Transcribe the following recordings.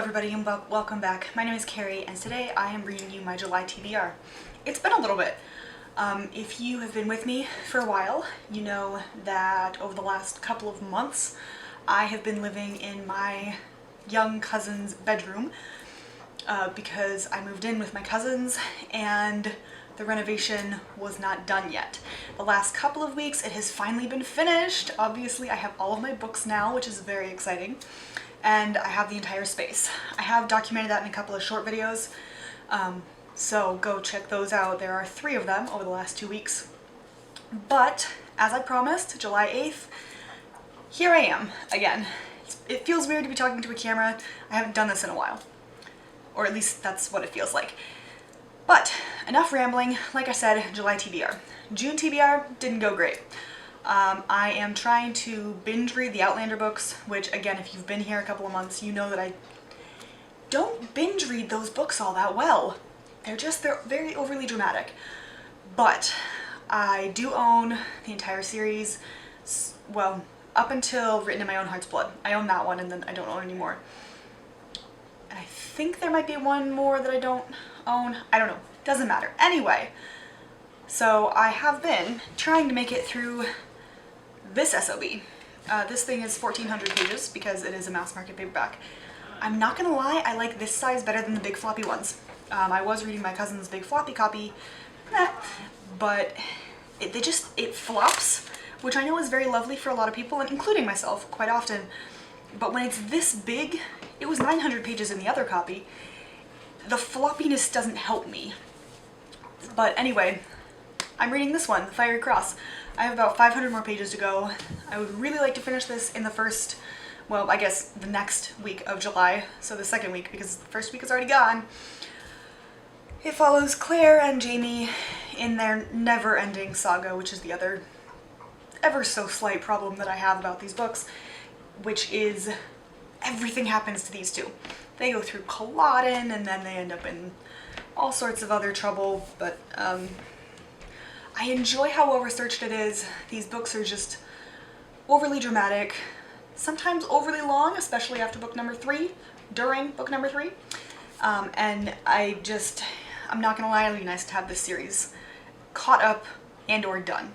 everybody and welcome back. My name is Kari and today I am reading you my July TBR. It's been a little bit. If you have been with me for a while, you know that over the last couple of months I have been living in my young cousin's bedroom because I moved in with my cousins and the renovation was not done yet. The last couple of weeks it has finally been finished. Obviously I have all of my books now, which is very exciting. And I have the entire space. I have documented that in a couple of short videos, so go check those out. There are 3 of them over the last 2 weeks. But, as I promised, July 8th, here I am again. It feels weird to be talking to a camera. I haven't done this in a while. Or at least that's what it feels like. But, enough rambling. Like I said, July TBR. June TBR didn't go great. I am trying to binge read the Outlander books, which again, if you've been here a couple of months, you know that I don't binge read those books all that well. They're very overly dramatic. But I do own the entire series, well, up until Written in My Own Heart's Blood. I own that one and then I don't own anymore. And I think there might be one more that I don't own. I don't know. Doesn't matter. Anyway, so I have been trying to make it through this SOB. This thing is 1,400 pages because it is a mass market paperback. I'm not gonna lie, I like this size better than the big floppy ones. I was reading my cousin's big floppy copy, but it flops, which I know is very lovely for a lot of people, and including myself quite often. But when it's this big, it was 900 pages in the other copy, the floppiness doesn't help me. But anyway, I'm reading this one, The Fiery Cross. I have about 500 more pages to go. I would really like to finish this in the first, well, I guess the next week of July, so the second week, because the first week is already gone. It follows Claire and Jamie in their never-ending saga, which is the other ever so slight problem that I have about these books, which is everything happens to these two. They go through Culloden and then they end up in all sorts of other trouble, but I enjoy how well researched it is. These books are just overly dramatic, sometimes overly long, especially after book number 3, during book number 3. And I'm not gonna lie, it'd be nice to have this series caught up and or done.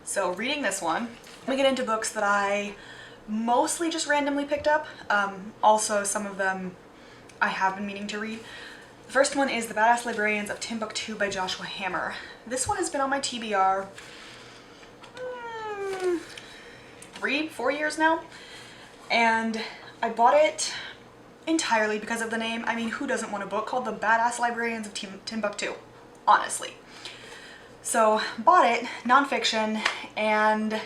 So reading this one, I'm gonna get into books that I mostly just randomly picked up. Also some of them I have been meaning to read. The first one is The Badass Librarians of Timbuktu by Joshua Hammer. This one has been on my TBR 3-4 years now, and I bought it entirely because of the name. I mean, who doesn't want a book called The Badass Librarians of Timbuktu? Honestly. So, bought it, nonfiction, and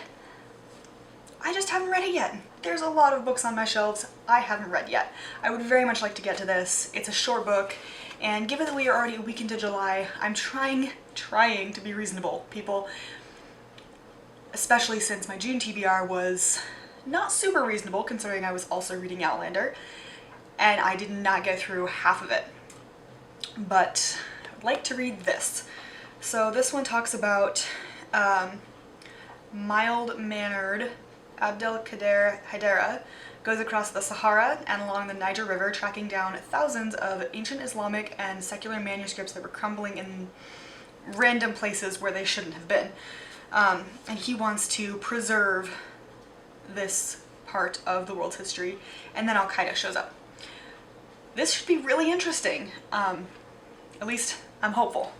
I just haven't read it yet. There's a lot of books on my shelves I haven't read yet. I would very much like to get to this. It's a short book, and given that we are already a week into July, I'm trying to be reasonable, people. Especially since my June TBR was not super reasonable, considering I was also reading Outlander, and I did not get through half of it. But I would like to read this. So this one talks about mild-mannered Abdelkader Haidara goes across the Sahara and along the Niger River, tracking down thousands of ancient Islamic and secular manuscripts that were crumbling in random places where they shouldn't have been. And he wants to preserve this part of the world's history, and then Al-Qaeda shows up. This should be really interesting. At least I'm hopeful.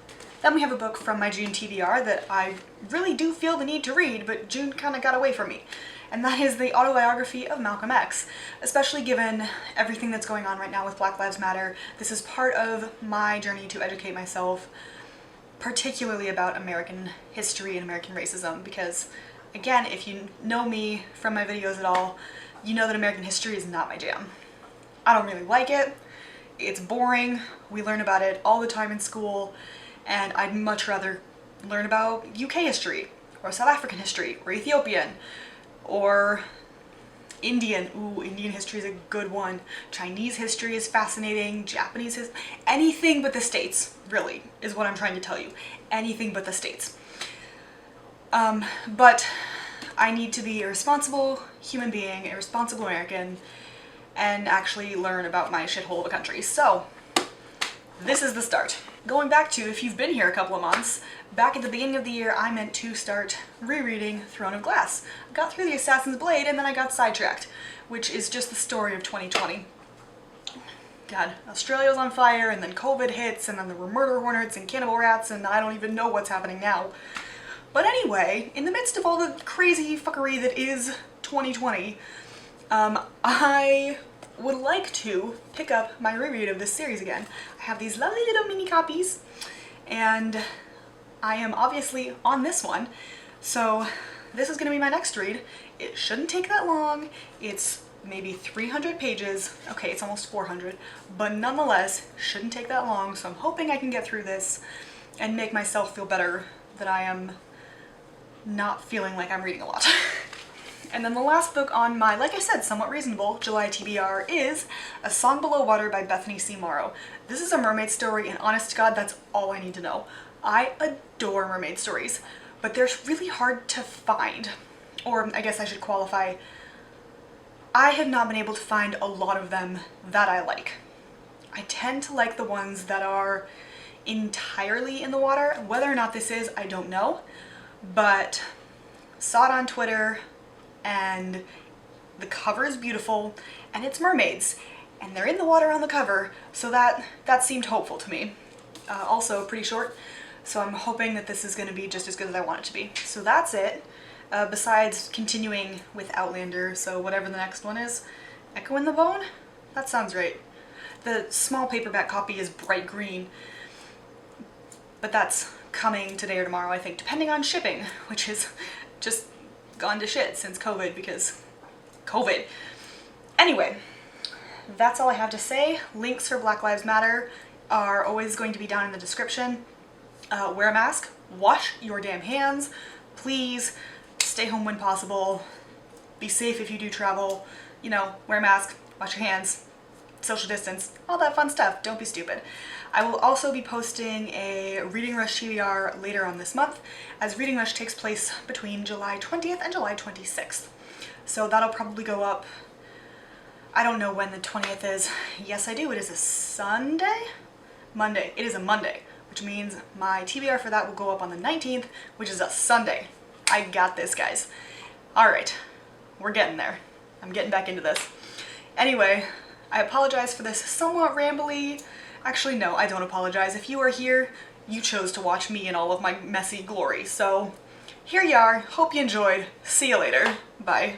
Then we have a book from my June TBR that I really do feel the need to read, but June kind of got away from me. And that is the autobiography of Malcolm X. Especially given everything that's going on right now with Black Lives Matter, this is part of my journey to educate myself, particularly about American history and American racism, because again, if you know me from my videos at all, you know that American history is not my jam. I don't really like it. It's boring. We learn about it all the time in school, and I'd much rather learn about UK history, or South African history, or Ethiopian, or Indian. Ooh, Indian history is a good one. Chinese history is fascinating. Japanese history. Anything but the States, really, is what I'm trying to tell you. Anything but the States. But I need to be a responsible human being, a responsible American, and actually learn about my shithole of a country. So this is the start. Going back to, if you've been here a couple of months, back at the beginning of the year I meant to start rereading Throne of Glass. I got through the Assassin's Blade and then I got sidetracked, which is just the story of 2020. God, Australia's on fire, and then COVID hits, and then there were murder hornets and cannibal rats, and I don't even know what's happening now. But anyway, in the midst of all the crazy fuckery that is 2020, I would like to pick up my reread of this series again. I have these lovely little mini copies, and I am obviously on this one, so this is going to be my next read. It shouldn't take that long. It's maybe 300 pages. Okay, it's almost 400, but nonetheless, shouldn't take that long, so I'm hoping I can get through this and make myself feel better that I am not feeling like I'm reading a lot. And then the last book on my, like I said, somewhat reasonable July TBR is A Song Below Water by Bethany C. Morrow. This is a mermaid story, and honest to God, that's all I need to know. I adore mermaid stories, but they're really hard to find. Or I guess I should qualify, I have not been able to find a lot of them that I like. I tend to like the ones that are entirely in the water. Whether or not this is, I don't know, but saw it on Twitter, and the cover is beautiful, and it's mermaids, and they're in the water on the cover, so that seemed hopeful to me. Also pretty short, so I'm hoping that this is going to be just as good as I want it to be. So that's it, besides continuing with Outlander, so whatever the next one is. Echo in the Bone? That sounds right. The small paperback copy is bright green, but that's coming today or tomorrow, I think, depending on shipping, which is just gone to shit since COVID, because COVID. Anyway, that's all I have to say. Links for Black Lives Matter are always going to be down in the description. Wear a mask, wash your damn hands, please stay home when possible, be safe if you do travel, you know, wear a mask, wash your hands, social distance, all that fun stuff. Don't be stupid. I will also be posting a Reading Rush TBR later on this month, as Reading Rush takes place between July 20th and July 26th. So that'll probably go up, I don't know when the 20th is. Yes, I do. It is a Sunday? Monday. It is a Monday, which means my TBR for that will go up on the 19th, which is a Sunday. I got this, guys. Alright, we're getting there. I'm getting back into this. Anyway, I apologize for this somewhat rambly. Actually, no, I don't apologize. If you are here, you chose to watch me in all of my messy glory. So here you are. Hope you enjoyed. See you later. Bye.